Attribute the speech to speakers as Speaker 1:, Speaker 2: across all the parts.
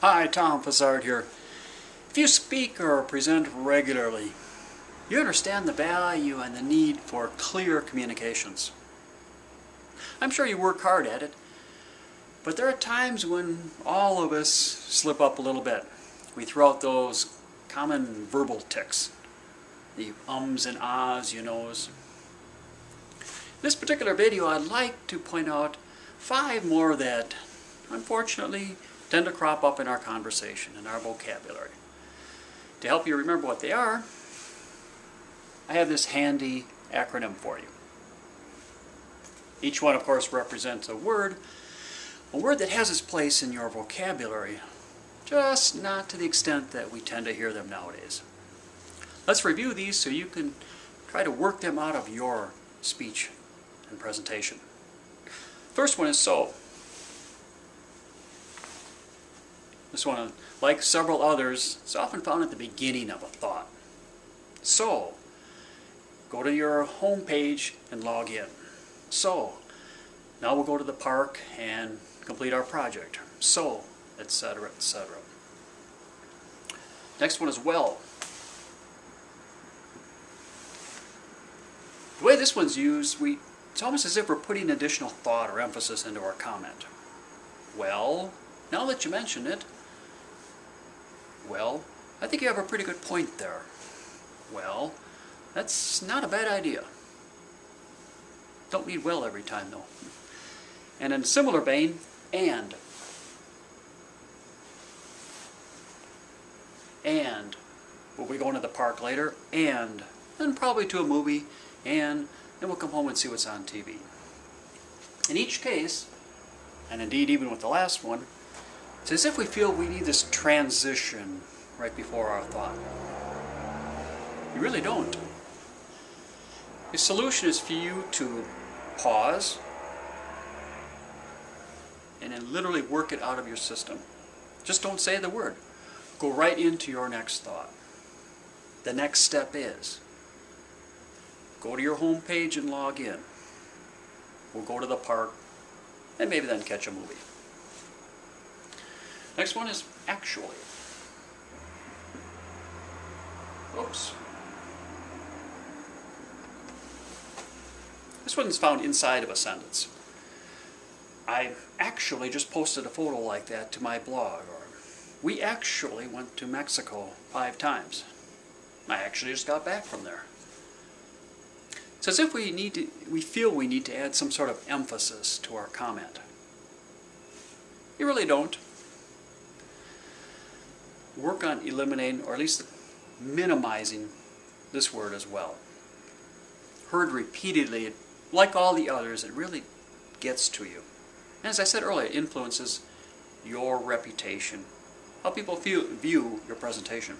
Speaker 1: Hi, Tom Fassard here. If you speak or present regularly, you understand the value and the need for clear communications. I'm sure you work hard at it, but there are times when all of us slip up a little bit. We throw out those common verbal tics, the ums and ahs, you knows. In this particular video, I'd like to point out 5 more that, unfortunately, tend to crop up in our conversation, in our vocabulary. To help you remember what they are, I have this handy acronym for you. Each one, of course, represents a word that has its place in your vocabulary, just not to the extent that we tend to hear them nowadays. Let's review these so you can try to work them out of your speech and presentation. First one is so. This one, like several others, is often found at the beginning of a thought. So, go to your home page and log in. So, now we'll go to the park and complete our project. So, etc., etc. Next one is well. The way this one's used, it's almost as if we're putting additional thought or emphasis into our comment. Well, now that you mention it, well, I think you have a pretty good point there. Well, that's not a bad idea. Don't need well every time, though. And in a similar vein, and. And. We'll be going to the park later, and then probably to a movie, and then we'll come home and see what's on TV. In each case, and indeed even with the last one, it's as if we feel we need this transition right before our thought. You really don't. The solution is for you to pause and then literally work it out of your system. Just don't say the word. Go right into your next thought. The next step is go to your home page and log in. We'll go to the park and maybe then catch a movie. Next one is actually. Oops. This one is found inside of a sentence. I actually just posted a photo like that to my blog. Or we actually went to Mexico 5 times. I actually just got back from there. It's as if we feel we need to add some sort of emphasis to our comment. You really don't. Work on eliminating, or at least minimizing, this word as well. Heard repeatedly, like all the others, it really gets to you. And as I said earlier, it influences your reputation, how people view your presentation.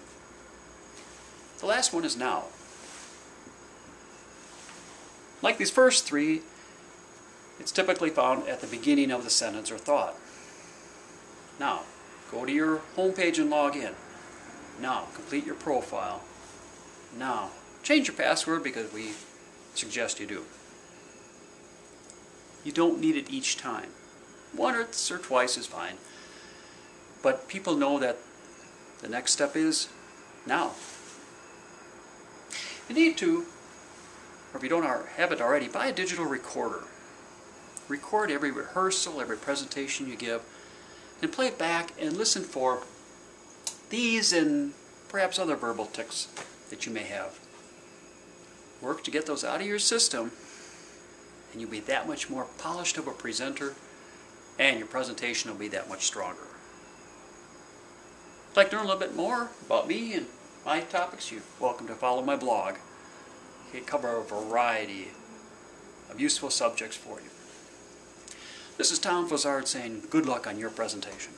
Speaker 1: The last one is now. Like these first 3, it's typically found at the beginning of the sentence or thought. Now, go to your home page and log in. Now, complete your profile. Now, change your password because we suggest you do. You don't need it each time. Once or twice is fine. But people know that the next step is now. You need to, or if you don't have it already, buy a digital recorder. Record every rehearsal, every presentation you give, and play it back and listen for these and perhaps other verbal tics that you may have. Work to get those out of your system, and you'll be that much more polished of a presenter, and your presentation will be that much stronger. If you'd like to learn a little bit more about me and my topics, you're welcome to follow my blog. I cover a variety of useful subjects for you. This is Tom Fassard saying good luck on your presentation.